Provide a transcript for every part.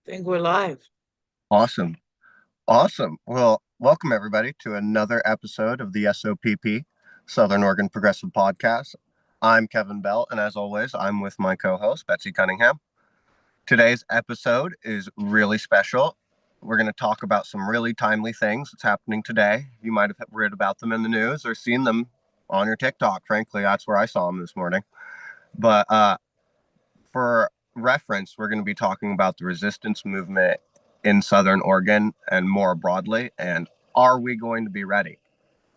Think we're live. Awesome. Awesome. Well, welcome everybody to another episode of the SOPP, Southern Oregon Progressive Podcast. I'm Kevin Bell, and as always, I'm with my co host, Betsy Cunningham. Today's episode is really special. We're going to talk about some really timely things that's happening today. You might have read about them in the news or seen them on your TikTok. Frankly, that's where I saw them this morning. But for reference, we're going to be talking about the resistance movement in Southern Oregon and more broadly. And are we going to be ready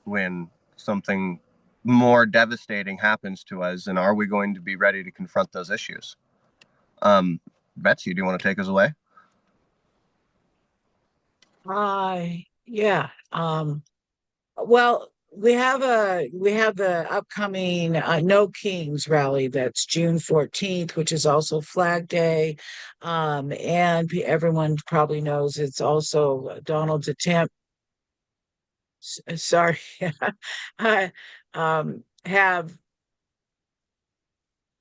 when something more devastating happens to us? And are we going to be ready to confront those issues? Betsy, do you want to take us away? Yeah. Well, we have the upcoming No Kings rally that's June 14th, which is also Flag Day. And everyone probably knows it's also Donald's attempt, sorry, have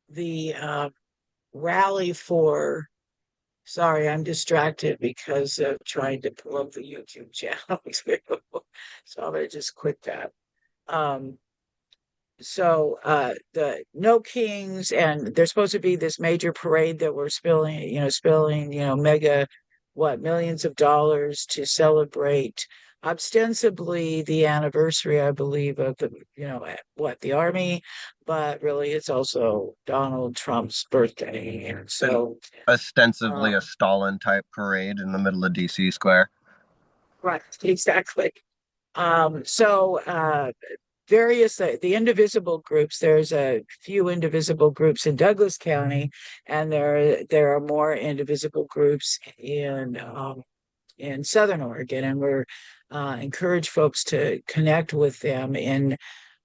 the rally for. Sorry, I'm distracted because of trying to pull up the YouTube channel too. So I'm gonna just quit that. Um, the No Kings, and there's supposed to be this major parade that we're spilling, mega millions of dollars to celebrate ostensibly the anniversary, I believe, of the army, but really it's also Donald Trump's birthday. And And so ostensibly um, a Stalin type parade in the middle of DC Square. right, exactly. So various the indivisible groups. There's a few indivisible groups in Douglas County, and there are more indivisible groups in Southern Oregon, and we're encourage folks to connect with them. In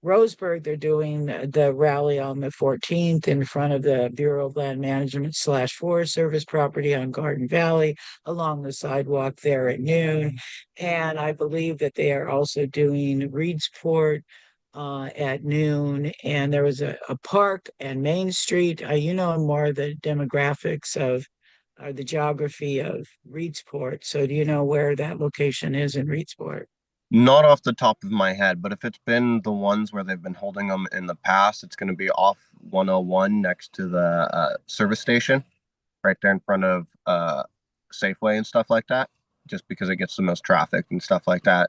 Roseburg, they're doing the rally on the 14th in front of the Bureau of Land Management / Forest Service property on Garden Valley along the sidewalk there at noon. And I believe that they are also doing Reedsport at noon. And there was a park and Main Street. You know more of the demographics of or the geography of Reedsport. So do you know where that location is in Reedsport? Not off the top of my head, but if it's been the ones where they've been holding them in the past, it's going to be off 101 next to the service station, right there in front of Safeway and stuff like that, just because it gets the most traffic and stuff like that.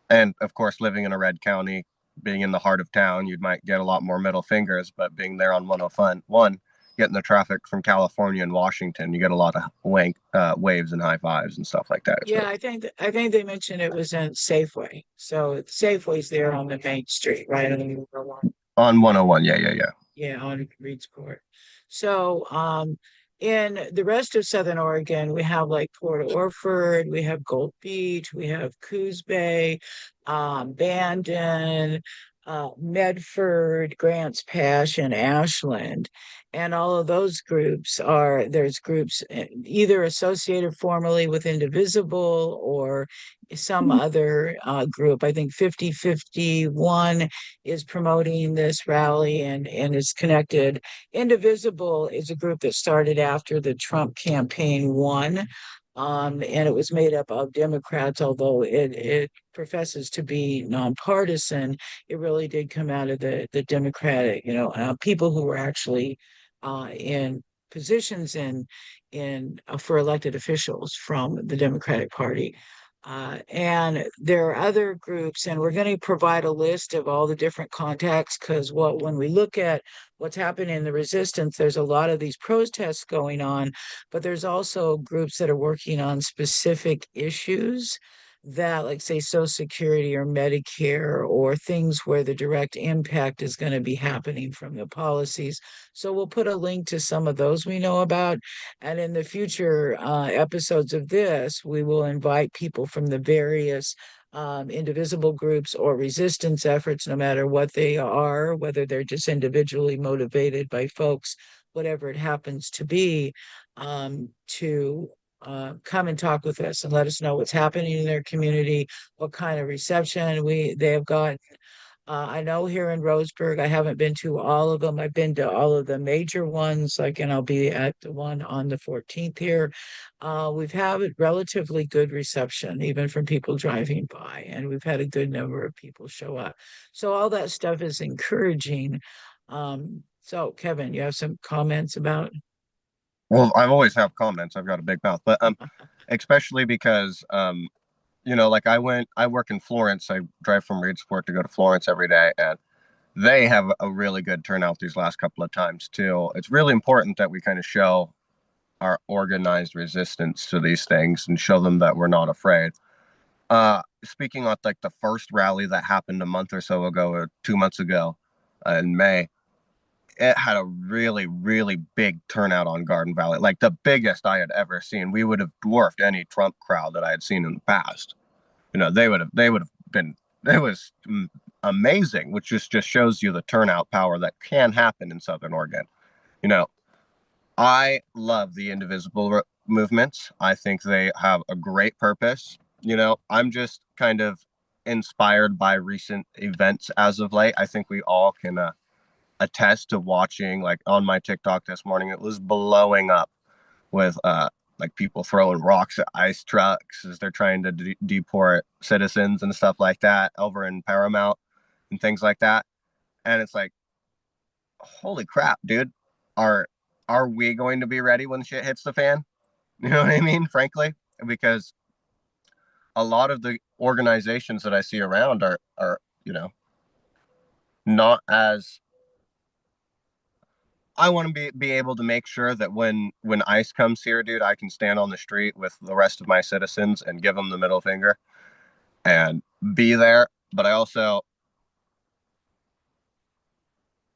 And of course, living in a red county, being in the heart of town, you might get a lot more middle fingers, but being there on 101, getting the traffic from California and Washington, you get a lot of waves and high fives and stuff like that. It's Yeah, really I think they mentioned it was in Safeway. So Safeway's there on the main street, right? on 101. Yeah, yeah, yeah. Yeah, on Reedsport. So, in the rest of Southern Oregon, we have like Port Orford, we have Gold Beach, we have Coos Bay, Bandon, Medford, Grants Pass, and Ashland. And all of those there's groups either associated formally with Indivisible or some other group. I think 5051 is promoting this rally and is connected. Indivisible is a group that started after the Trump campaign won. And it was made up of Democrats, although it professes to be nonpartisan. It really did come out of the Democratic, people who were actually in positions in for elected officials from the Democratic Party. And there are other groups, and we're going to provide a list of all the different contacts because when we look at what's happening in the resistance, there's a lot of these protests going on, but there's also groups that are working on specific issues that, like, say, Social Security or Medicare or things where the direct impact is going to be happening from the policies. So we'll put a link to some of those we know about. And in the future episodes of this, we will invite people from the various indivisible groups or resistance efforts, no matter what they are, whether they're just individually motivated by folks, whatever it happens to be, to come and talk with us and let us know what's happening in their community, what kind of reception they have got. I know here in Roseburg, I haven't been to all of them. I've been to all of the major ones, like, and I'll be at the one on the 14th here. We've had a relatively good reception, even from people driving by, and we've had a good number of people show up. So all that stuff is encouraging. So Kevin, you have some comments about? Well, I've always have comments. I've got a big mouth, but especially because like I work in Florence. I drive from Reedsport to go to Florence every day, and they have a really good turnout these last couple of times too. It's really important that we kind of show our organized resistance to these things and show them that we're not afraid. Speaking of like the first rally that happened a month or so ago, or 2 months ago, in May, it had a really, really big turnout on Garden Valley, like the biggest I had ever seen. We would have dwarfed any Trump crowd that I had seen in the past. They would have been. It was amazing, which just shows you the turnout power that can happen in Southern Oregon. You know, I love the indivisible movements. I think they have a great purpose. I'm just kind of inspired by recent events as of late. I think we all can attest to watching, like on my TikTok this morning, it was blowing up with like people throwing rocks at ice trucks as they're trying to deport citizens and stuff like that over in Paramount and things like that. And it's like, holy crap, dude. Are are we going to be ready when shit hits the fan? You know what I mean? Frankly, because a lot of the organizations that I see around are, not as I want to be able to make sure that when ICE comes here, dude, I can stand on the street with the rest of my citizens and give them the middle finger and be there. But I also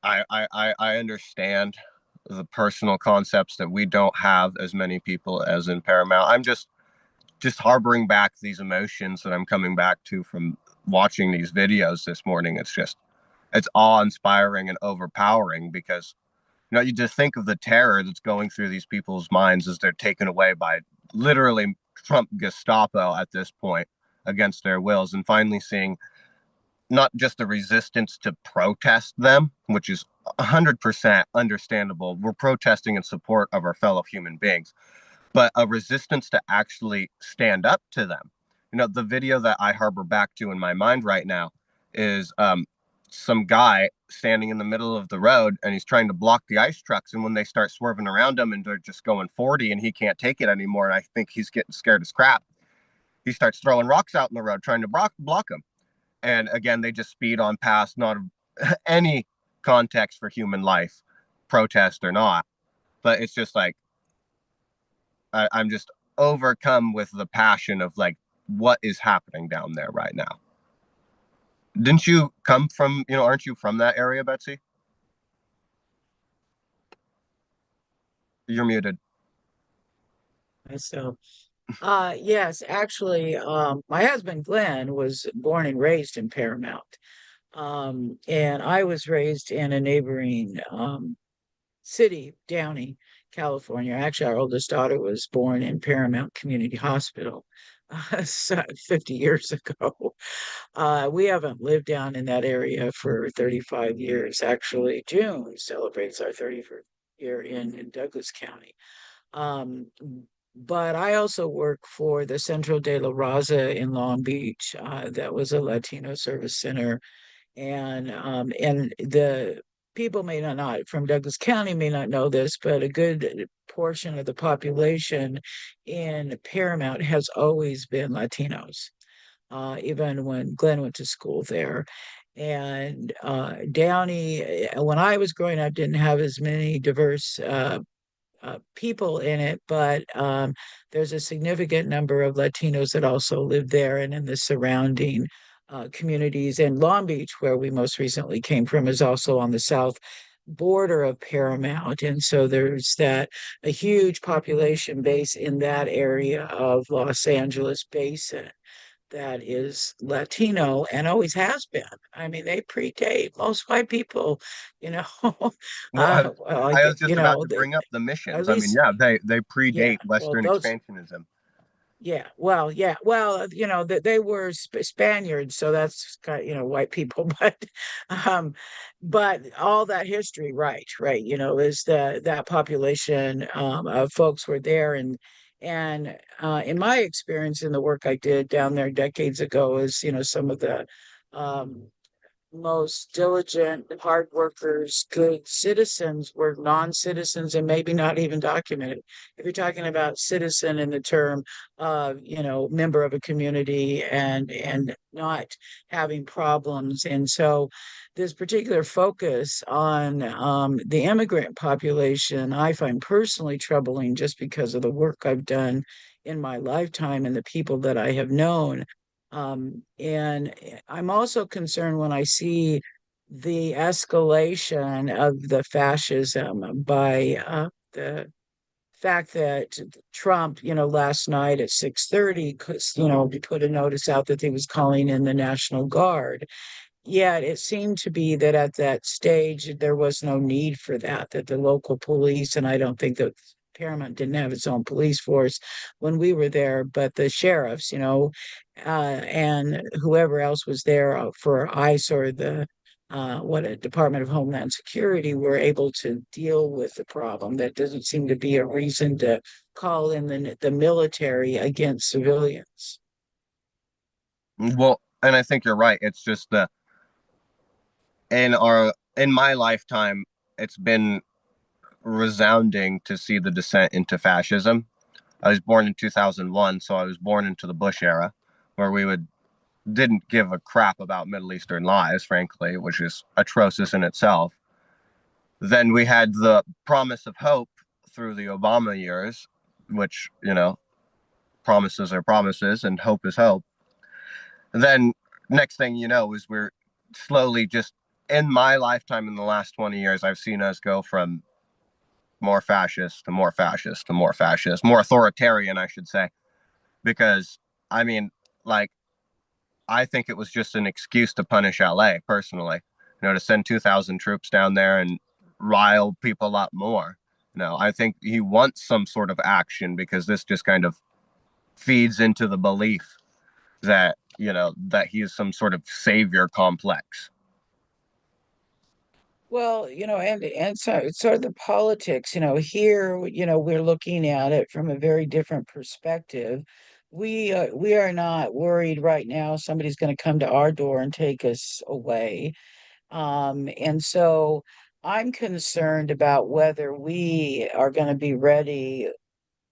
I understand the personal concepts that we don't have as many people as in Paramount. I'm just harboring back these emotions that I'm coming back to from watching these videos this morning. It's awe inspiring and overpowering because you just think of the terror that's going through these people's minds as they're taken away by literally Trump Gestapo at this point against their wills, and finally seeing not just the resistance to protest them, which is 100% understandable. We're protesting in support of our fellow human beings, but a resistance to actually stand up to them. The video that I harbor back to in my mind right now is some guy standing in the middle of the road and he's trying to block the ice trucks. And when they start swerving around him and they're just going 40 and he can't take it anymore, and I think he's getting scared as crap, he starts throwing rocks out in the road trying to block them. And again, they just speed on past, not any context for human life, protest or not. But it's just like, I'm just overcome with the passion of like what is happening down there right now. Didn't you come from, aren't you from that area, Betsy? You're muted. So, yes, actually, my husband Glenn was born and raised in Paramount. And I was raised in a neighboring city, Downey, California. Actually, our oldest daughter was born in Paramount Community Hospital 50 years ago. We haven't lived down in that area for 35 years. Actually, June celebrates our 31st year in Douglas County. Um, but I also work for the Centro de la Raza in Long Beach. That was a Latino service center, and the people may not from Douglas County may not know this, but a good portion of the population in Paramount has always been Latinos, even when Glenn went to school there. And Downey, when I was growing up, didn't have as many diverse people in it, but there's a significant number of Latinos that also live there and in the surrounding communities. And Long Beach, where we most recently came from, is also on the south border of Paramount. And so there's that a huge population base in that area of Los Angeles basin that is Latino and always has been. I mean, they predate most white people, you know. Well, Well, I was just about to they, bring up the at missions. I mean, least, yeah, they yeah. predate Well, Western those, expansionism. That they were Spaniards, so that's kind of, white people, um, but all that history, right, is that population of folks were there, and in my experience in the work I did down there decades ago, is some of the um, most diligent, hard workers, good citizens were non-citizens and maybe not even documented. If you're talking about citizen in the term of, member of a community and not having problems. And so this particular focus on the immigrant population, I find personally troubling just because of the work I've done in my lifetime and the people that I have known. And I'm also concerned when I see the escalation of the fascism by the fact that Trump, last night at 6:30, put a notice out that he was calling in the National Guard. Yet it seemed to be that at that stage there was no need for that, that the local police, and I don't think that Paramount didn't have its own police force when we were there, but the sheriffs, and whoever else was there for ICE or the what a Department of Homeland Security were able to deal with the problem. That doesn't seem to be a reason to call in the military against civilians. Well, and I think you're right. It's just the in my lifetime, it's been resounding to see the descent into fascism. I was born in 2001, so I was born into the Bush era, where we would didn't give a crap about Middle Eastern lies, frankly, which is atrocious in itself. Then we had the promise of hope through the Obama years, which, promises are promises and hope is hope. And then next thing you know is we're slowly just in my lifetime in the last 20 years, I've seen us go from more fascist to more fascist to more fascist, more authoritarian, I should say. Because, I mean, like, I think it was just an excuse to punish LA personally, to send 2,000 troops down there and rile people a lot more. I think he wants some sort of action because this just kind of feeds into the belief that, that he is some sort of savior complex. Well, and so it's sort of the politics, here, we're looking at it from a very different perspective. We are not worried right now somebody's going to come to our door and take us away. And so I'm concerned about whether we are going to be ready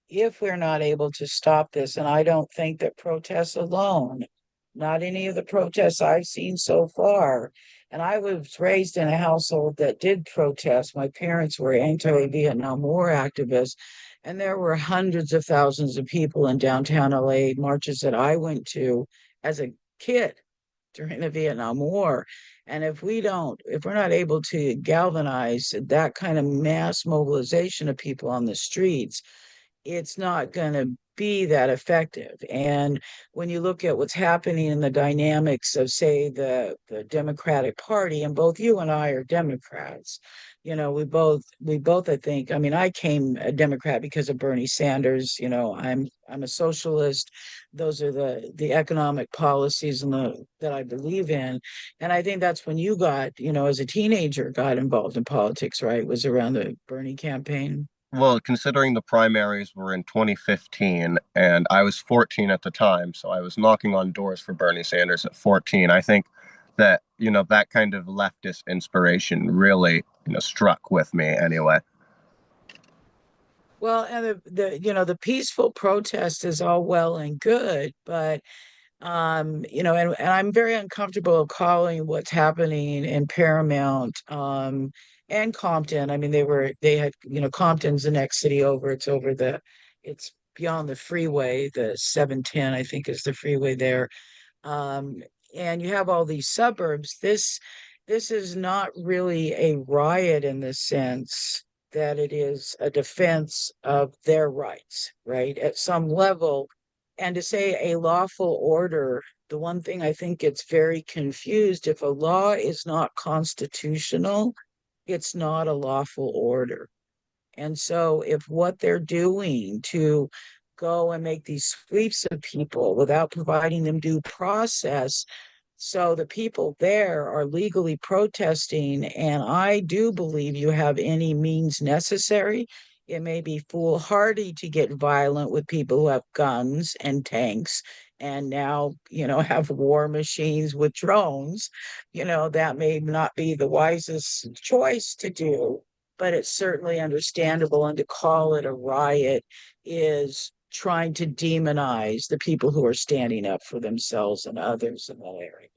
if we're not able to stop this. And I don't think that protests alone, not any of the protests I've seen so far. And I was raised in a household that did protest. My parents were anti-Vietnam War activists, and there were hundreds of thousands of people in downtown LA marches that I went to as a kid during the Vietnam War. And if we're not able to galvanize that kind of mass mobilization of people on the streets, it's not going to be that effective. And when you look at what's happening in the dynamics of, say, the Democratic Party, and both you and I are Democrats, we both, I think, I mean, I came a Democrat because of Bernie Sanders. I'm a socialist. Those are the economic policies that I believe in. And I think that's when you got, as a teenager, got involved in politics, right? Was around the Bernie campaign. Well, considering the primaries were in 2015 and I was 14 at the time, so I was knocking on doors for Bernie Sanders at 14, I think that, that kind of leftist inspiration really, struck with me anyway. Well, and the peaceful protest is all well and good, but and I'm very uncomfortable calling what's happening in Paramount and Compton. I mean, they had, Compton's the next city over. It's beyond the freeway. The 710, I think, is the freeway there. um, and you have all these suburbs. This is not really a riot in the sense that it is a defense of their rights, right? At some level, and to say a lawful order, the one thing I think gets very confused, if a law is not constitutional, it's not a lawful order. And so if what they're doing to go and make these sweeps of people without providing them due process. So the people there are legally protesting, and I do believe you have any means necessary. It may be foolhardy to get violent with people who have guns and tanks and now, have war machines with drones. That may not be the wisest choice to do, but it's certainly understandable. And to call it a riot is trying to demonize the people who are standing up for themselves and others in that area.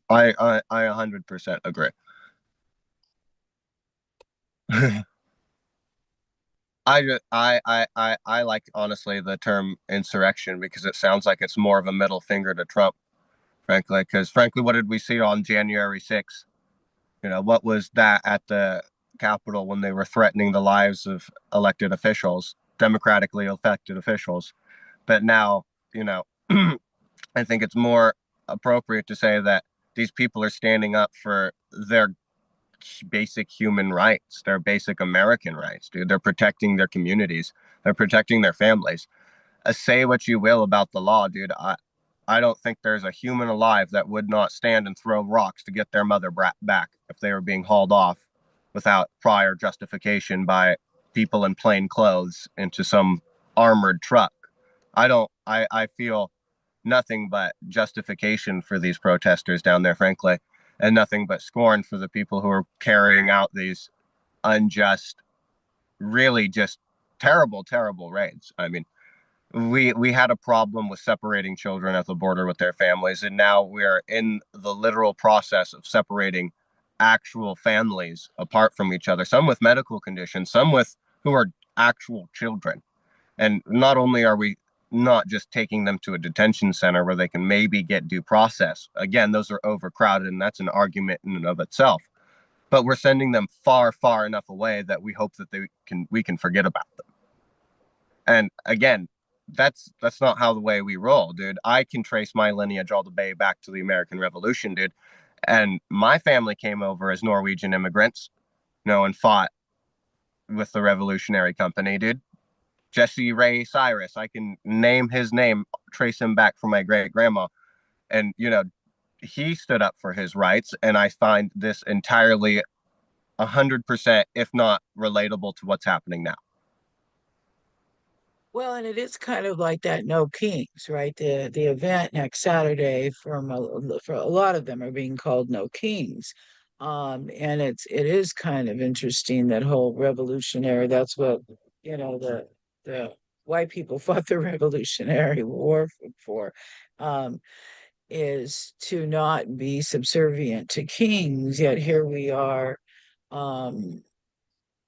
I 100% agree. I like honestly the term insurrection because it sounds like it's more of a middle finger to Trump, frankly. Because frankly, what did we see on January 6th? What was that at the Capitol when they were threatening the lives of elected officials, democratically elected officials? But now, I think it's more appropriate to say that these people are standing up for their basic human rights, their basic American rights, dude. They're protecting their communities, they're protecting their families. Say what you will about the law, dude. I don't think there's a human alive that would not stand and throw rocks to get their mother back if they were being hauled off without prior justification by people in plain clothes into some armored truck. I feel nothing but justification for these protesters down there, frankly, and nothing but scorn for the people who are carrying out these unjust, really just terrible, terrible raids. I mean, we had a problem with separating children at the border with their families, and now we're in the literal process of separating actual families apart from each other, some with medical conditions, some with who are actual children. And not only are we not just taking them to a detention center where they can maybe get due process, again, those are overcrowded, and that's an argument in and of itself, but we're sending them far, far enough away that we hope that we can forget about them. And again, that's not how the way we roll, dude. I can trace my lineage all the way back to the American Revolution, dude. And my family came over as Norwegian immigrants, and fought with the Revolutionary Company, dude. Jesse Ray Cyrus, I can name his name, trace him back from my great grandma. And, he stood up for his rights. And I find this entirely 100%, if not relatable to what's happening now. Well, and it is kind of like that No Kings, right? The event next Saturday for a lot of them are being called No Kings. And it is kind of interesting that whole revolutionary, that's what, the white people fought the Revolutionary War for, is to not be subservient to kings, yet here we are.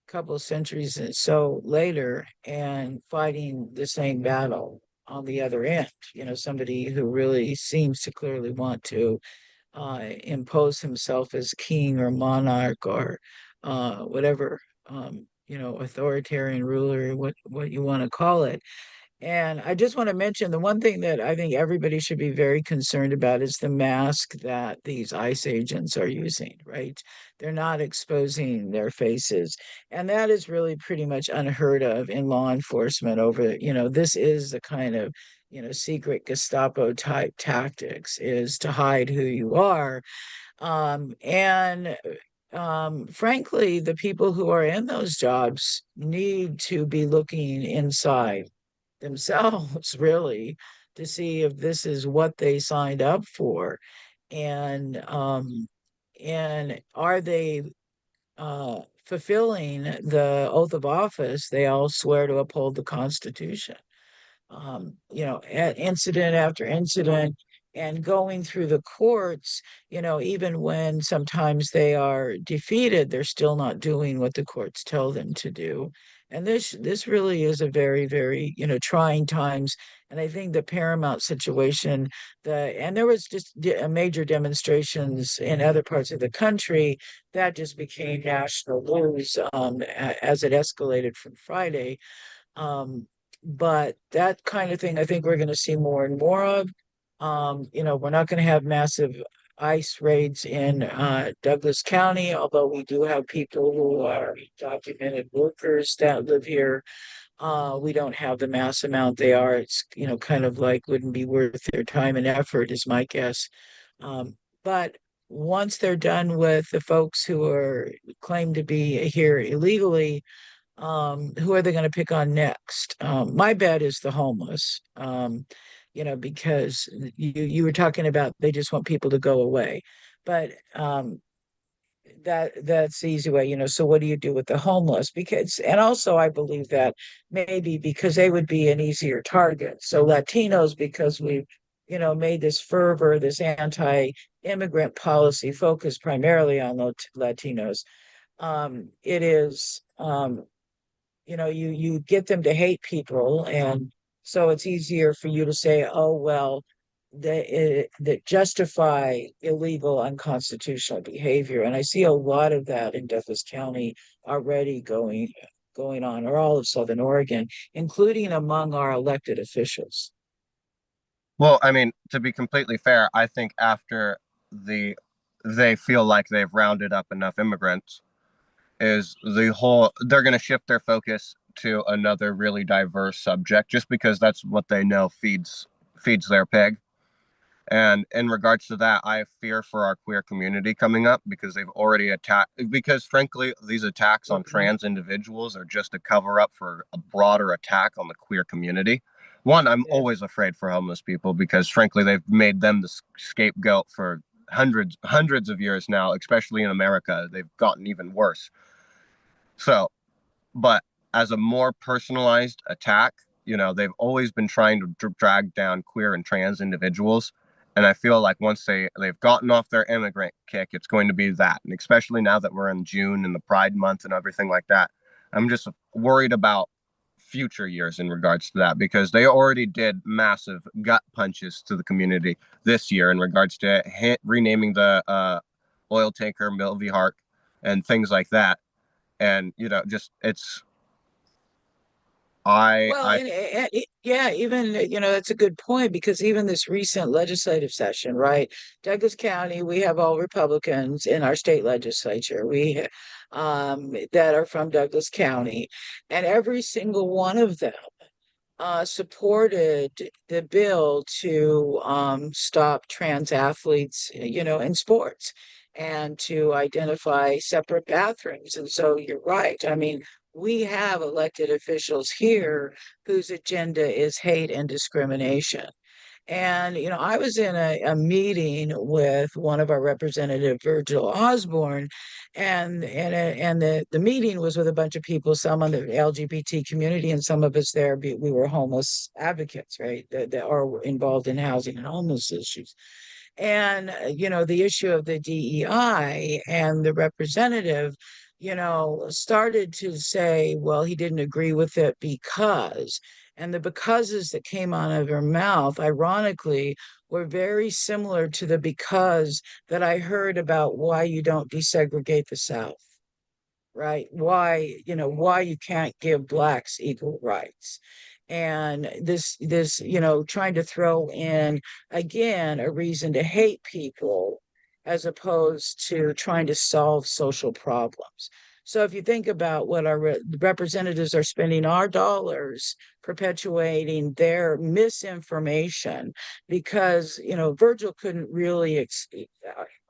Couple of centuries and so later and fighting the same battle on the other end. Somebody who really seems to clearly want to impose himself as king or monarch or whatever, authoritarian ruler, what you want to call it. And I just want to mention the one thing that I think everybody should be very concerned about is the mask that these ICE agents are using, right? They're not exposing their faces. And that is really pretty much unheard of in law enforcement this is the kind of, secret Gestapo type tactics is to hide who you are. And frankly, the people who are in those jobs need to be looking inside themselves really to see if this is what they signed up for and are they fulfilling the oath of office they all swear to uphold the Constitution. Incident after incident and going through the courts, even when sometimes they are defeated, they're still not doing what the courts tell them to do. And this really is a very, very, trying times. And I think the Paramount situation, and there was just major demonstrations in other parts of the country that just became national news as it escalated from Friday. But that kind of thing, I think we're going to see more and more of. We're not going to have massive ICE raids in Douglas County, although we do have people who are documented workers that live here. We don't have the mass amount they are. It's, kind of like wouldn't be worth their time and effort, is my guess. But once they're done with the folks who are claimed to be here illegally, who are they going to pick on next? My bet is the homeless. Because you were talking about they just want people to go away, but that's the easy way. So what do you do with the homeless? Because, and also I believe that maybe because they would be an easier target. So Latinos, because we've made this fervor, this anti-immigrant policy focused primarily on Latinos. It is you get them to hate people, and so it's easier for you to say, oh well, that justify illegal unconstitutional behavior. And I see a lot of that in Douglas County already going on, or all of Southern Oregon, including among our elected officials. Well, I mean, to be completely fair, I think after the they feel like they've rounded up enough immigrants, is the whole they're going to shift their focus to another really diverse subject just because that's what they know feeds their pig. And in regards to that, I fear for our queer community coming up because they've already attacked, because frankly, these attacks on Mhm. trans individuals are just a cover up for a broader attack on the queer community. One, I'm Yeah. always afraid for homeless people because frankly, they've made them the scapegoat for hundreds of years now, especially in America. They've gotten even worse. So but as a more personalized attack, they've always been trying to drag down queer and trans individuals. And I feel like once they've gotten off their immigrant kick, it's going to be that. And especially now that we're in June and the Pride Month and everything like that, I'm just worried about future years in regards to that because they already did massive gut punches to the community this year in regards to renaming the oil tanker Milvey Hart and things like that. And just it's Well, I yeah, even, that's a good point, because even this recent legislative session, right? Douglas County, we have all Republicans in our state legislature. That are from Douglas County, and every single one of them supported the bill to stop trans athletes, in sports, and to identify separate bathrooms. And so you're right. I mean, we have elected officials here whose agenda is hate and discrimination. And, I was in a meeting with one of our representative, Virgil Osborne, and the meeting was with a bunch of people, some on the LGBT community, and some of us there, we were homeless advocates, right? That are involved in housing and homeless issues. And, the issue of the DEI, and the representative, started to say, well, he didn't agree with it because, and the becauses that came out of her mouth, ironically, were very similar to the because that I heard about why you don't desegregate the South, right? Why you can't give blacks equal rights. And this, trying to throw in again a reason to hate people as opposed to trying to solve social problems. So if you think about what our representatives are spending our dollars perpetuating their misinformation, because Virgil couldn't really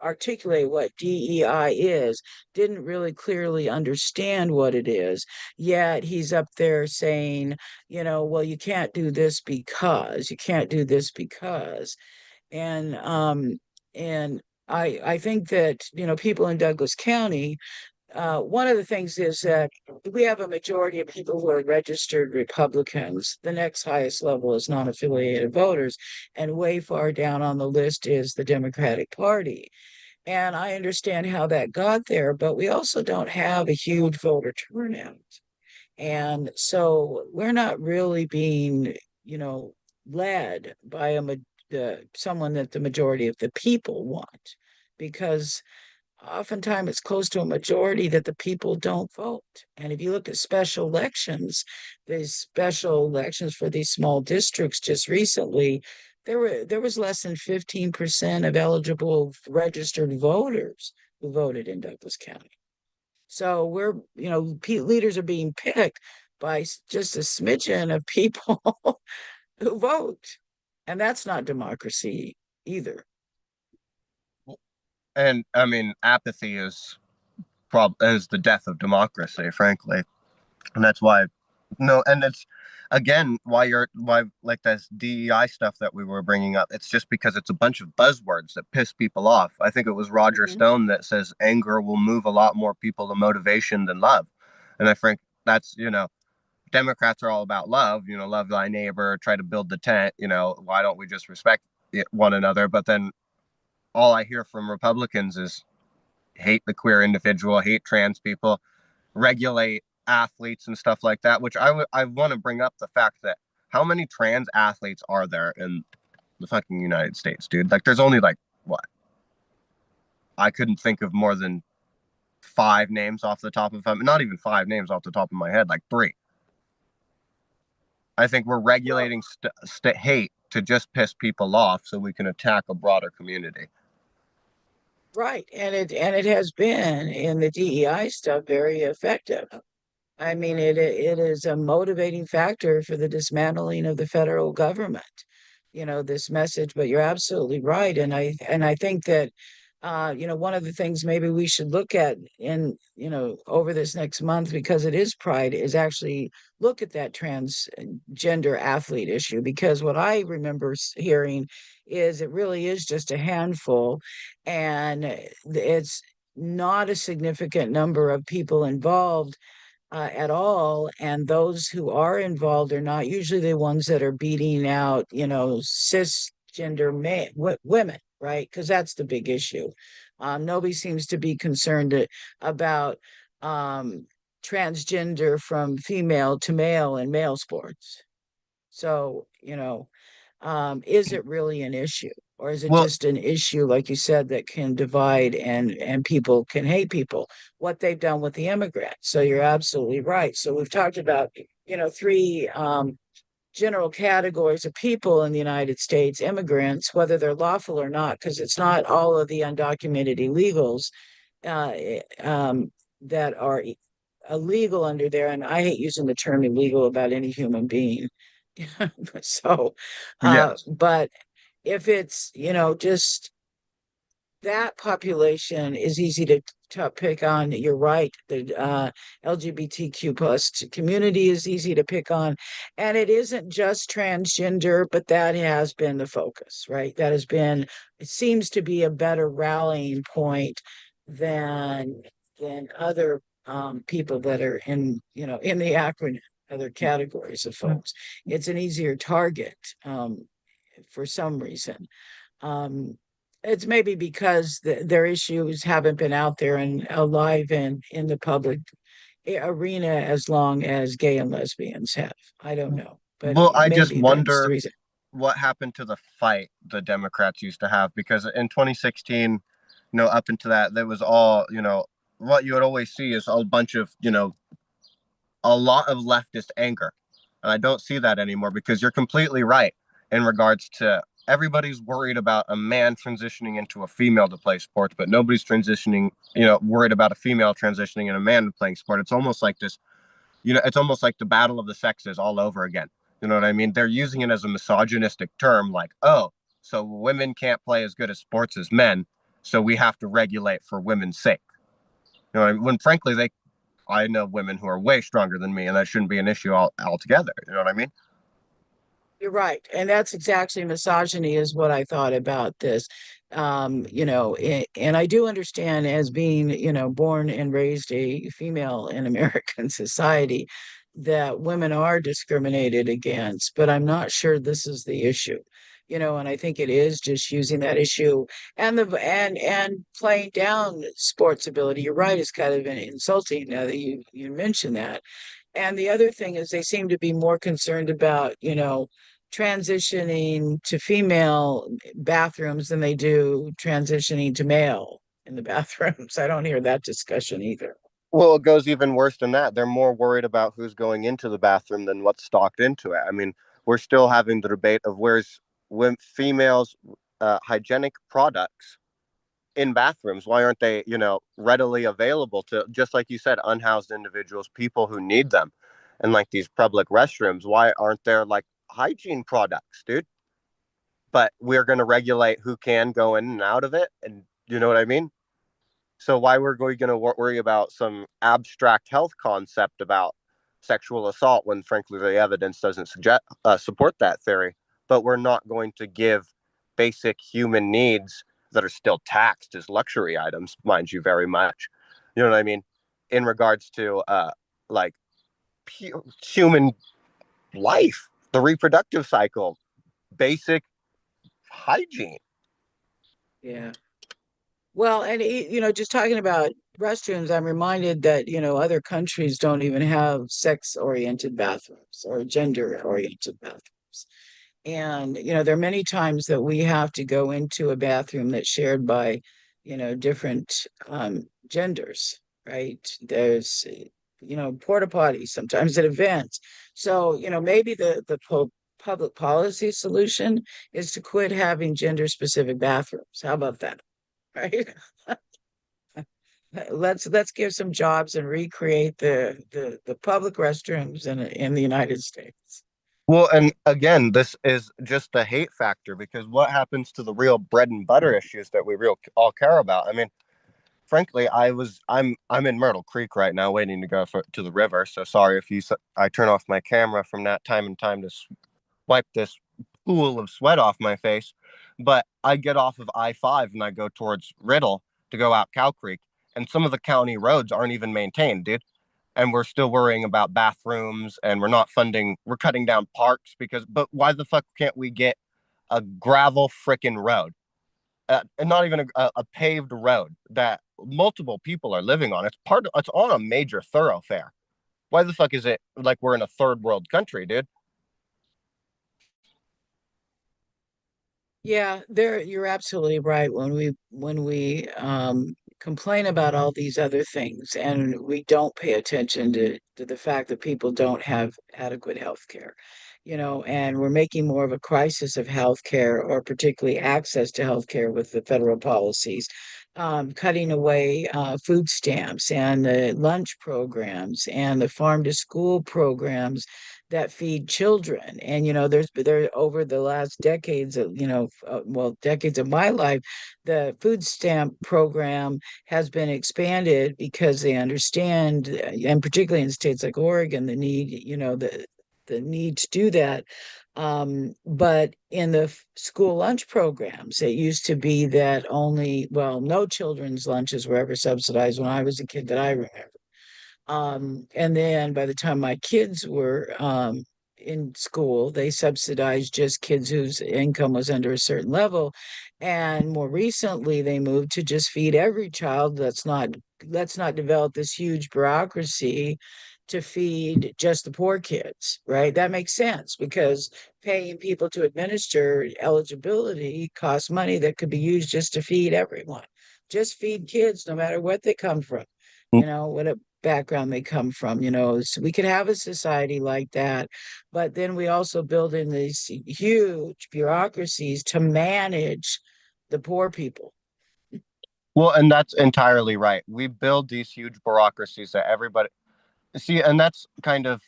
articulate what DEI is, didn't really clearly understand what it is. Yet he's up there saying, well, you can't do this because, you can't do this because. And I think that, people in Douglas County, one of the things is that we have a majority of people who are registered Republicans. The next highest level is non-affiliated voters, and way far down on the list is the Democratic Party. And I understand how that got there, but we also don't have a huge voter turnout. And so we're not really being, led by someone that the majority of the people want, because oftentimes it's close to a majority that the people don't vote. And if you look at special elections, these special elections for these small districts just recently, there was less than 15% of eligible registered voters who voted in Douglas County. So leaders are being picked, by just a smidgen of people who vote. And that's not democracy either. And I mean, apathy is the death of democracy, frankly. And that's why no, and it's again why like this DEI stuff that we were bringing up. It's just because it's a bunch of buzzwords that piss people off. I think it was Roger Mhm. Stone that says anger will move a lot more people to motivation than love. And I think that's, Democrats are all about love, love thy neighbor, try to build the tent, why don't we just respect one another? But then all I hear from Republicans is hate the queer individual, hate trans people, regulate athletes and stuff like that. Which I want to bring up the fact that how many trans athletes are there in the fucking United States, dude? Like, there's only like what? I couldn't think of more than five names off the top of not even five names off the top of my head, like three. I think we're Well, regulating hate to just piss people off so we can attack a broader community. right. And it has been in the DEI stuff very effective. I mean, it is a motivating factor for the dismantling of the federal government, this message. But you're absolutely right, and I think that one of the things maybe we should look at in over this next month, because it is Pride, is actually look at that transgender athlete issue. Because what I remember hearing is it really is just a handful, and it's not a significant number of people involved at all. And those who are involved are not usually the ones that are beating out, cisgender women, right? Because that's the big issue. Nobody seems to be concerned about transgender from female to male in male sports. So, is it really an issue? Or is it Well, just an issue, like you said, that can divide and people can hate people? What they've done with the immigrants. So you're absolutely right. So we've talked about, three general categories of people in the United States, immigrants, whether they're lawful or not, because it's not all of the undocumented illegals that are illegal under there. And I hate using the term illegal about any human being. So, yes. but if it's, just that population is easy to pick on. You're right. The LGBTQ plus community is easy to pick on. And it isn't just transgender, but that has been the focus, right? That has been, it seems to be a better rallying point than other people that are in the acronym, other categories of folks. It's an easier target for some reason. Um, it's maybe because their issues haven't been out there and alive in the public arena as long as gay and lesbians have. I don't know, but Well, I just maybe that's the wonder reason. what happened to the fight the Democrats used to have, because in 2016, up into that, there was all, what you would always see is a bunch of, a lot of leftist anger. And I don't see that anymore, because you're completely right in regards to everybody's worried about a man transitioning into a female to play sports, but nobody's transitioning, worried about a female transitioning and a man playing sport. It's almost like this, it's almost like the battle of the sexes all over again. You know what I mean? They're using it as a misogynistic term, like, oh, so women can't play as good at sports as men, so we have to regulate for women's sake. When frankly I know women who are way stronger than me, and that shouldn't be an issue altogether. You know what I mean? You're right. And that's exactly misogyny is what I thought about this. And I do understand as being, born and raised a female in American society that women are discriminated against, but I'm not sure this is the issue. And I think it is just using that issue and playing down sports ability. You're right, it's kind of insulting now that you mentioned that. And the other thing is they seem to be more concerned about, transitioning to female bathrooms than they do transitioning to male in the bathrooms. I don't hear that discussion either. Well, it goes even worse than that. They're more worried about who's going into the bathroom than what's stocked into it. I mean, we're still having the debate of where's when females' hygienic products in bathrooms. Why aren't they, readily available to, just like you said, unhoused individuals, people who need them? in like these public restrooms, why aren't there like hygiene products, dude? But we're going to regulate who can go in and out of it. And you know what I mean? So why we're going to worry about some abstract health concept about sexual assault when frankly the evidence doesn't support that theory, but we're not going to give basic human needs that are still taxed as luxury items, mind you, very much. You know what I mean? In regards to like human life, the reproductive cycle, basic hygiene. Yeah. Well, and just talking about restrooms, I'm reminded that, other countries don't even have sex-oriented bathrooms or gender-oriented bathrooms. And, there are many times that we have to go into a bathroom that's shared by, different genders, right? There's, porta potties sometimes at events. So, maybe the public policy solution is to quit having gender-specific bathrooms. How about that? Right? Let's give some jobs and recreate the public restrooms in the United States. Well, and again, this is just the hate factor because what happens to the real bread and butter issues that we real all care about? I mean, frankly, I'm in Myrtle Creek right now, waiting to go to the river. So sorry if I turn off my camera from that time and time to wipe this pool of sweat off my face. But I get off of I-5 and I go towards Riddle to go out Cow Creek, and some of the county roads aren't even maintained, dude. And we're still worrying about bathrooms, and we're cutting down parks but why the fuck can't we get a gravel frickin' road? And not even a paved road that multiple people are living on. It's on a major thoroughfare. Why the fuck is it like we're in a third world country, dude? Yeah, you're absolutely right. When we complain about all these other things and we don't pay attention to the fact that people don't have adequate health care, and we're making more of a crisis of health care or particularly access to health care with the federal policies, cutting away food stamps and the lunch programs and the farm to school programs that feed children. And there over the last decades of decades of my life, the food stamp program has been expanded because they understand, and particularly in states like Oregon, the need, the need to do that. But in the school lunch programs, it used to be that no children's lunches were ever subsidized when I was a kid that I remember. And then by the time my kids were in school, they subsidized just kids whose income was under a certain level. And more recently, they moved to just feed every child. Let's not develop this huge bureaucracy to feed just the poor kids, right? That makes sense because paying people to administer eligibility costs money that could be used just to feed everyone. Just feed kids, no matter what they come from, what a background they come from. So we could have a society like that, but then we also build in these huge bureaucracies to manage the poor people. Well, and that's entirely right. We build these huge bureaucracies that everybody see, and that's kind of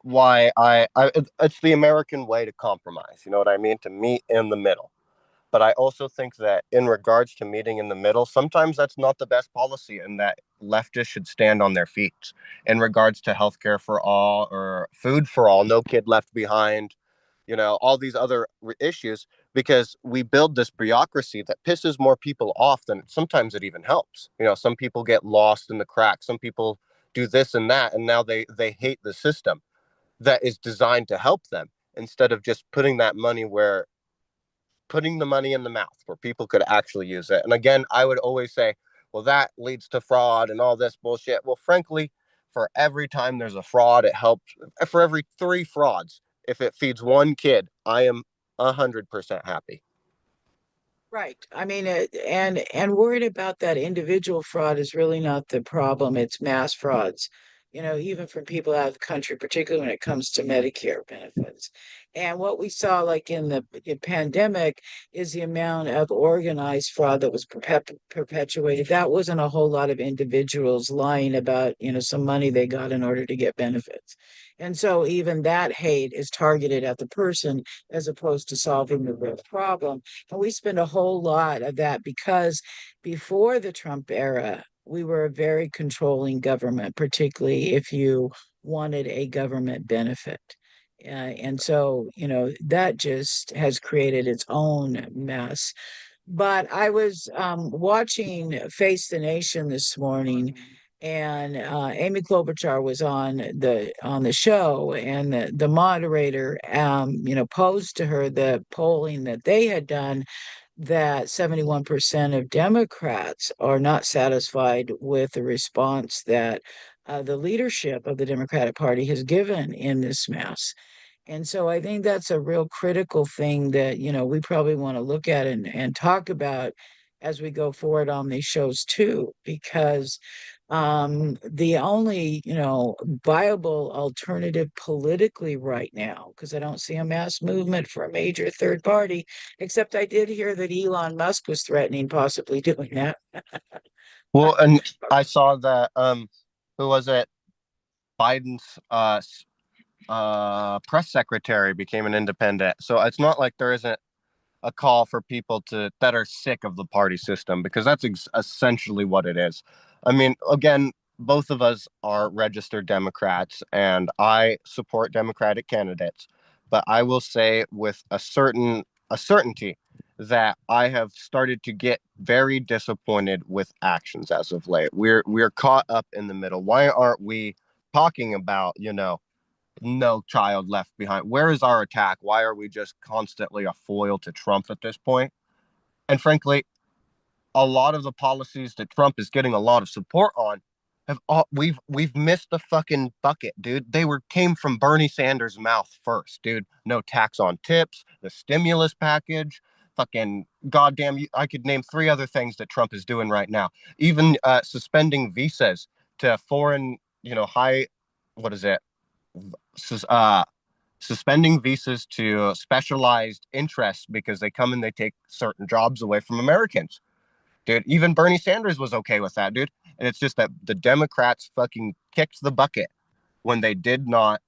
why it's the American way to compromise. You know what I mean? To meet in the middle. But I also think that in regards to meeting in the middle, sometimes that's not the best policy, and that leftists should stand on their feet in regards to healthcare for all or food for all, no kid left behind, all these other issues, because we build this bureaucracy that pisses more people off than sometimes it even helps. Some people get lost in the cracks, some people do this and that, and now they hate the system that is designed to help them instead of just putting the money in the mouth where people could actually use it. And again, I would always say, well, that leads to fraud and all this bullshit. Well, frankly, for every time there's a fraud, it helps. For every 3 frauds, if it feeds one kid, I am 100% happy. Right. I mean, and worried about that individual fraud is really not the problem. It's mass frauds. even from people out of the country, particularly when it comes to Medicare benefits. And what we saw, like in the pandemic, is the amount of organized fraud that was perpetuated. That wasn't a whole lot of individuals lying about, some money they got in order to get benefits. And so even that hate is targeted at the person as opposed to solving the real problem. And we spend a whole lot of that because before the Trump era, we were a very controlling government, particularly if you wanted a government benefit. And so, that just has created its own mess. But I was watching Face the Nation this morning, and Amy Klobuchar was on the show, and the moderator, posed to her the polling that they had done that 71% of Democrats are not satisfied with the response that the leadership of the Democratic Party has given in this mess. And so I think that's a real critical thing that, we probably want to look at and talk about as we go forward on these shows too, because the only, viable alternative politically right now, because I don't see a mass movement for a major third party, except I did hear that Elon Musk was threatening possibly doing that. Well, and I saw that who was it? Biden's press secretary became an independent. So it's not like there isn't a call for people to that are sick of the party system, because that's essentially what it is. I mean, again, both of us are registered Democrats, and I support Democratic candidates. But I will say with a certainty that I have started to get very disappointed with actions as of late. We're caught up in the middle. Why aren't we talking about, no child left behind? Where is our attack? Why are we just constantly a foil to Trump at this point? And frankly, a lot of the policies that Trump is getting a lot of support on have all, we've missed the fucking bucket, dude. They were came from Bernie Sanders' mouth first, dude. No tax on tips, the stimulus package, fucking goddamn. I could name three other things that Trump is doing right now. Even suspending visas to foreign, high, what is it? Uh, Suspending visas to specialized interests because they come and they take certain jobs away from Americans. Dude, even Bernie Sanders was okay with that, dude. And it's just that the Democrats fucking kicked the bucket when they did not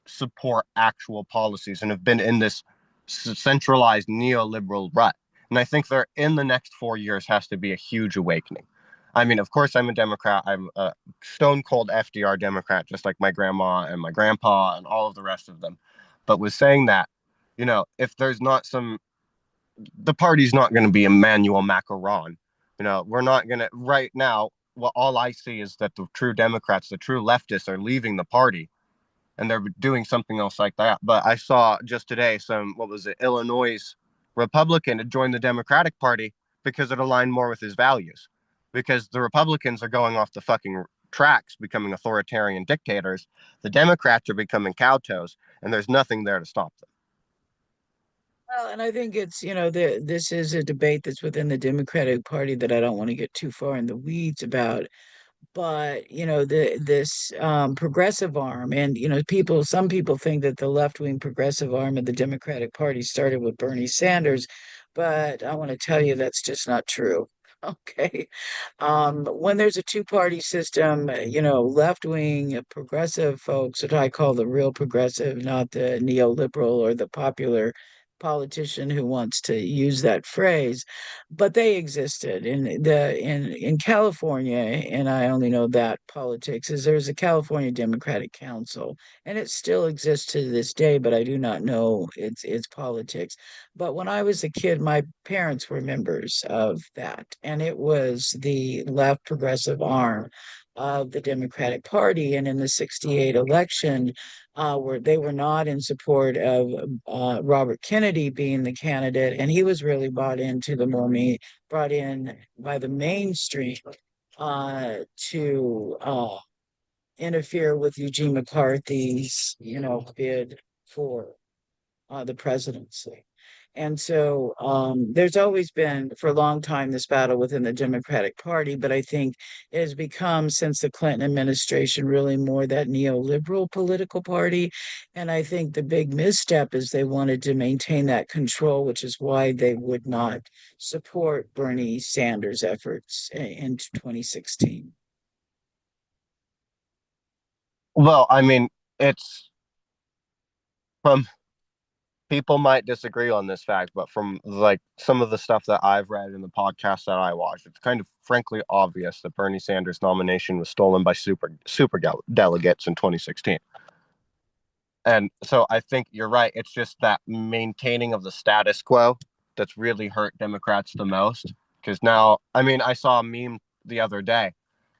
support actual policies and have been in this centralized neoliberal rut. And I think there in the next 4 years has to be a huge awakening. I mean, of course, I'm a Democrat. I'm a stone cold FDR Democrat, just like my grandma and my grandpa and all of the rest of them. But with saying that, if there's not the party's not going to be Emmanuel Macron. We're not going to, right now, well, all I see is that the true Democrats, the true leftists are leaving the party and they're doing something else like that. But I saw just today what was it, Illinois Republican to join the Democratic Party because it aligned more with his values. Because the Republicans are going off the fucking tracks, becoming authoritarian dictators. The Democrats are becoming cowtoes, and there's nothing there to stop them. Well, and I think it's, this is a debate that's within the Democratic Party that I don't want to get too far in the weeds about. But this progressive arm, and some people think that the left-wing progressive arm of the Democratic Party started with Bernie Sanders, but I want to tell you that's just not true. Okay. When there's a two-party system, left-wing progressive folks, what I call the real progressive, not the neoliberal or the popular politician who wants to use that phrase, but they existed in California, and I only know that politics is there's a California Democratic Council, and it still exists to this day, but I do not know its politics. But when I was a kid, my parents were members of that, and it was the left progressive arm of the Democratic Party. And in the 68 election, where they were not in support of Robert Kennedy being the candidate, and he was really brought in by the mainstream to interfere with Eugene McCarthy's, bid for the presidency. And so there's always been, for a long time, this battle within the Democratic Party, but I think it has become, since the Clinton administration, really more that neoliberal political party. And I think the big misstep is they wanted to maintain that control, which is why they would not support Bernie Sanders' efforts in 2016. Well, I mean, it's from people might disagree on this fact, but from like some of the stuff that I've read in the podcast that I watched, it's kind of frankly obvious that Bernie Sanders' nomination was stolen by super delegates in 2016. And so I think you're right. It's just that maintaining of the status quo that's really hurt Democrats the most. Because now, I mean, I saw a meme the other day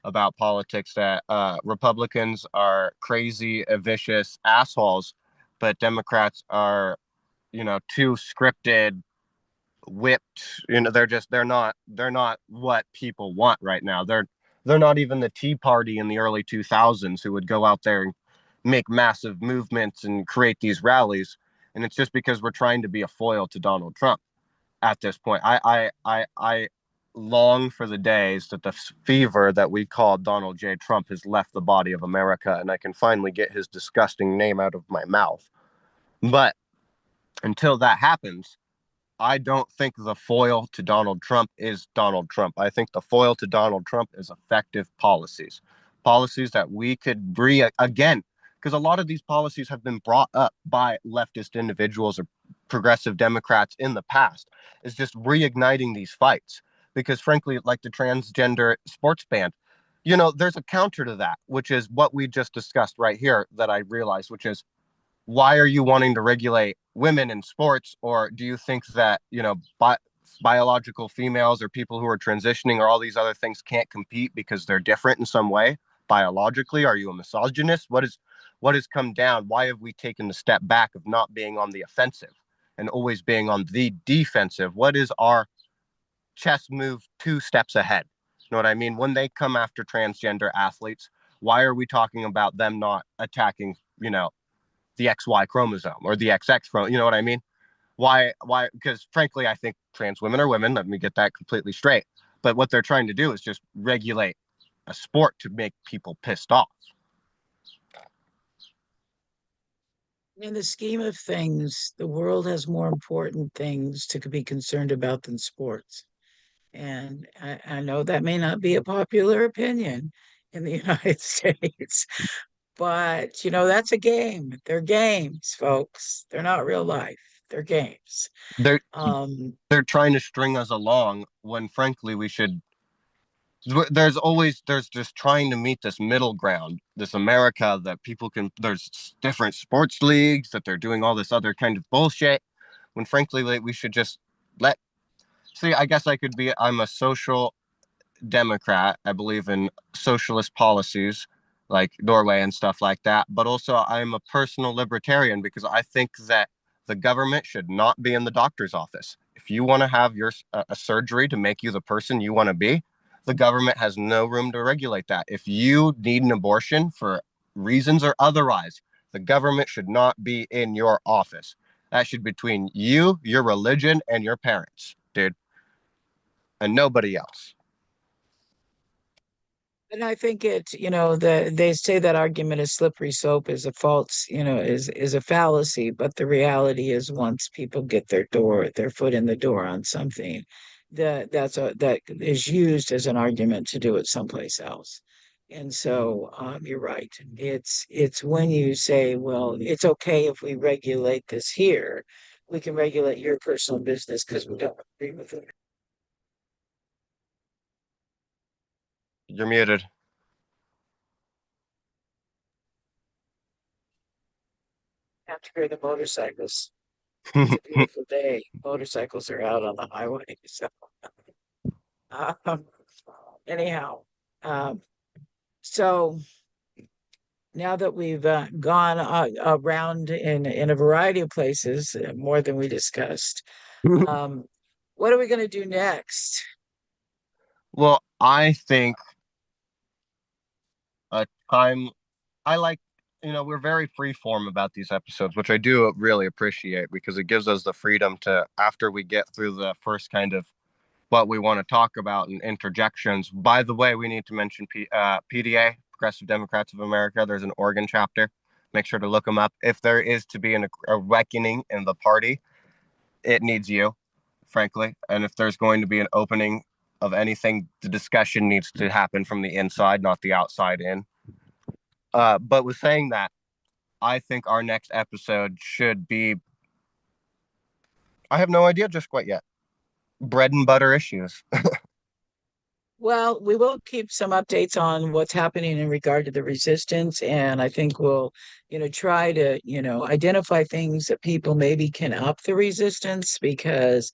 about politics that Republicans are crazy, vicious assholes, but Democrats are, too scripted, whipped. They're not what people want right now. They're not even the Tea Party in the early 2000s who would go out there and make massive movements and create these rallies. And it's just because we're trying to be a foil to Donald Trump at this point. I long for the days that the fever that we call Donald J. Trump has left the body of America and I can finally get his disgusting name out of my mouth. But until that happens, I don't think the foil to Donald Trump is Donald Trump. I think the foil to Donald Trump is effective policies, policies that we could again, because a lot of these policies have been brought up by leftist individuals or progressive Democrats in the past. Is just reigniting these fights. Because frankly, like the transgender sports ban, there's a counter to that, which is what we just discussed right here that I realized, which is why are you wanting to regulate women in sports? Or do you think that, biological females or people who are transitioning or all these other things can't compete because they're different in some way biologically? Are you a misogynist? What has come down? Why have we taken the step back of not being on the offensive and always being on the defensive? What is our chess move 2 steps ahead? You know what I mean? When they come after transgender athletes, why are we talking about them not attacking, the XY chromosome or the XX chromosome? You know what I mean? Why? Because frankly, I think trans women are women. Let me get that completely straight. But what they're trying to do is just regulate a sport to make people pissed off. In the scheme of things, the world has more important things to be concerned about than sports. And I know that may not be a popular opinion in the United States, but that's a game. They're games, folks. They're not real life. They're games. They're Um, they're trying to string us along when frankly we should. There's just trying to meet this middle ground, this America that people can. There's different sports leagues that they're doing all this other kind of bullshit. When frankly, like, we should just let. See, I guess I could be. I'm a social Democrat. I believe in socialist policies like Norway and stuff like that. But also, I'm a personal libertarian because I think that the government should not be in the doctor's office. If you want to have a surgery to make you the person you want to be, the government has no room to regulate that. If you need an abortion for reasons or otherwise, the government should not be in your office. That should be between you, your religion, and your parents, dude, and nobody else. and I think they say that argument is slippery soap is a false, is a fallacy, but the reality is once people get their foot in the door on something, that is used as an argument to do it someplace else. And so you're right. It's when you say, well, it's okay if we regulate this here, we can regulate your personal business because we don't agree with it. You're muted. Have to hear the motorcycles. It's a beautiful day. Motorcycles are out on the highway. So, um, anyhow, um, so now that we've gone around in a variety of places, more than we discussed, um, what are we going to do next? Well, I think a time I like we're very free form about these episodes, which I do really appreciate because it gives us the freedom to, after we get through the first kind of what we want to talk about and interjections. By the way, we need to mention PDA, Progressive Democrats of America. There's an Oregon chapter. Make sure to look them up. If there is to be a reckoning in the party, it needs you, frankly. And if there's going to be an opening of anything, the discussion needs to happen from the inside, not the outside in. But with saying that, I think our next episode should be, I have no idea just quite yet. Bread and butter issues. Well, we will keep some updates on what's happening in regard to the resistance, and I think we'll, try to, identify things that people maybe can up the resistance because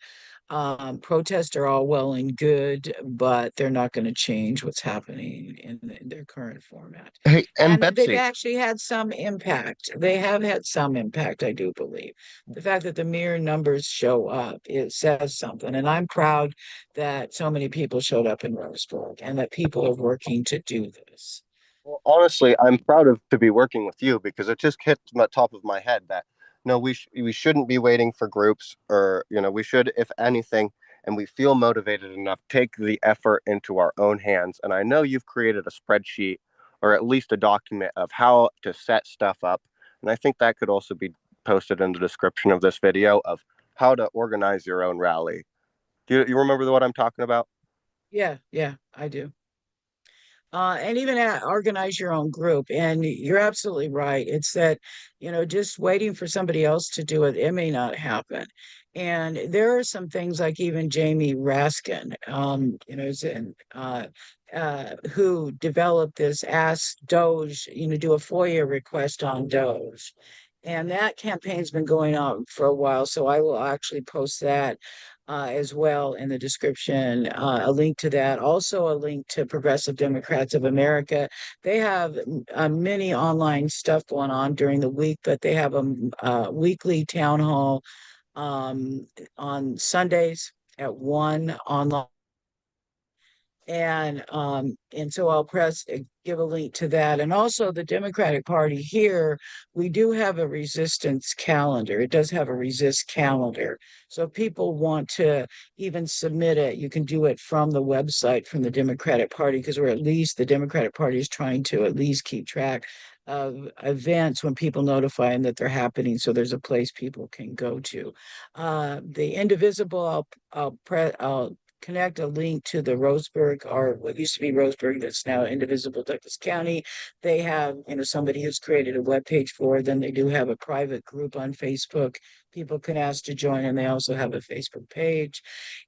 protests are all well and good, but they're not going to change what's happening in their current format. Hey, and And they've Betsy, actually had some impact. They have had some impact, I do believe. The fact that the mere numbers show up, it says something. And I'm proud that so many people showed up in Roseburg and that people are working to do this. well, honestly, I'm proud of to be working with you because it just hit the top of my head that no, we shouldn't be waiting for groups, or we should, if anything, and we feel motivated enough, take the effort into our own hands. And I know you've created a spreadsheet or at least a document of how to set stuff up, and I think that could also be posted in the description of this video of how to organize your own rally. Do you remember what I'm talking about? Yeah, yeah, I do. And even organize your own group. And you're absolutely right. It's that, just waiting for somebody else to do it, it may not happen. And there are some things like even Jamie Raskin, who developed this Ask Doge, do a FOIA request on Doge. And that campaign's been going on for a while. So I will actually post that as well in the description, a link to that. Also, a link to Progressive Democrats of America. They have many online stuff going on during the week, but they have a weekly town hall on Sundays at 1 online, and so I'll give a link to that. And also the Democratic Party here, we do have a resistance calendar. It does have a resist calendar. So if people want to even submit it, you can do it from the website from the Democratic Party, because we're at least the Democratic Party is trying to at least keep track of events when people notify them that they're happening, so there's a place people can go to. The Indivisible, I'll connect a link to the Roseburg, or what used to be Roseburg, that's now Indivisible Douglas County. They have, somebody who's created a web page for them. They do have a private group on Facebook. People can ask to join, and they also have a Facebook page.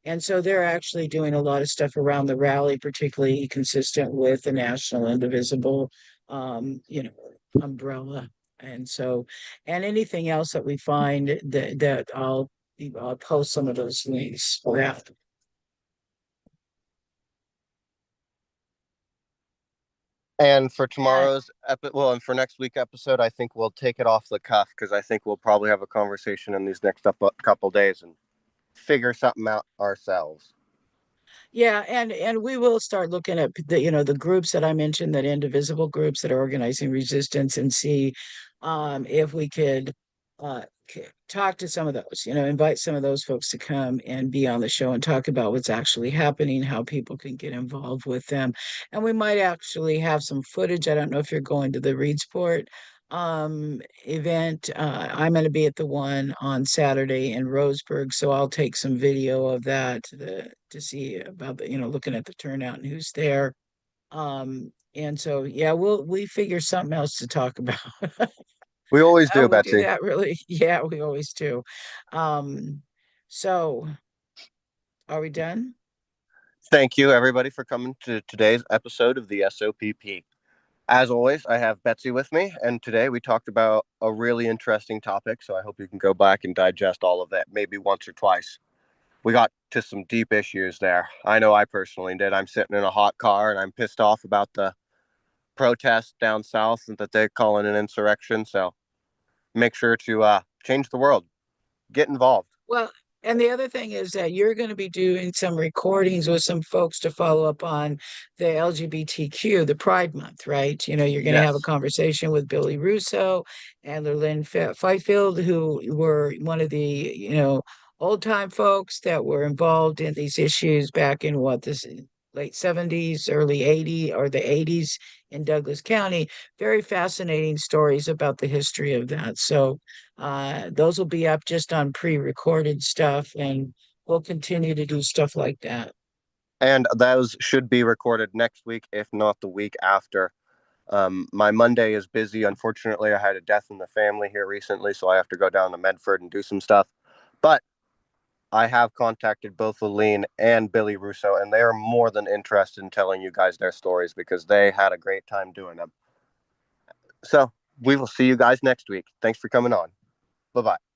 And so they're actually doing a lot of stuff around the rally, particularly consistent with the National Indivisible, umbrella. And so, and anything else that we find that I'll post some of those links for that. And for And and for next week episode, I think we'll take it off the cuff because I think we'll probably have a conversation in these next couple days and figure something out ourselves. yeah, and we will start looking at the groups that I mentioned, that indivisible groups that are organizing resistance, and see if we could talk to some of those, invite some of those folks to come and be on the show and talk about what's actually happening, how people can get involved with them. And we might actually have some footage. I don't know if you're going to the Reedsport event. I'm going to be at the one on Saturday in Roseburg, so I'll take some video of that to see about looking at the turnout and who's there. And so yeah, we figure something else to talk about. We always do, We'll do Betsy. that really. Yeah, we always do. Um, so are we done? Thank you, everybody, for coming to today's episode of the SOPP. As always, I have Betsy with me, and today we talked about a really interesting topic, so I hope you can go back and digest all of it, maybe once or twice. We got to some deep issues there. I know I personally did. I'm sitting in a hot car, and I'm pissed off about the protest down south that they call it an insurrection, so make sure to change the world. Get involved. Well, And the other thing is that you're going to be doing some recordings with some folks to follow up on the LGBTQ, the Pride Month, right? You're going to have a Yes. conversation with Billy Russo and Lynn Fifield, who were one of the, old time folks that were involved in these issues back in this late 70s, early 80s, or the 80s in Douglas County. Very fascinating stories about the history of that. So, those will be up just on pre-recorded stuff, and we'll continue to do stuff like that. And those should be recorded next week, if not the week after. My Monday is busy. Unfortunately, I had a death in the family here recently, so I have to go down to Medford and do some stuff. But I have contacted both Aline and Billy Russo, and they are more than interested in telling you guys their stories because they had a great time doing them. So we will see you guys next week. Thanks for coming on. Bye bye.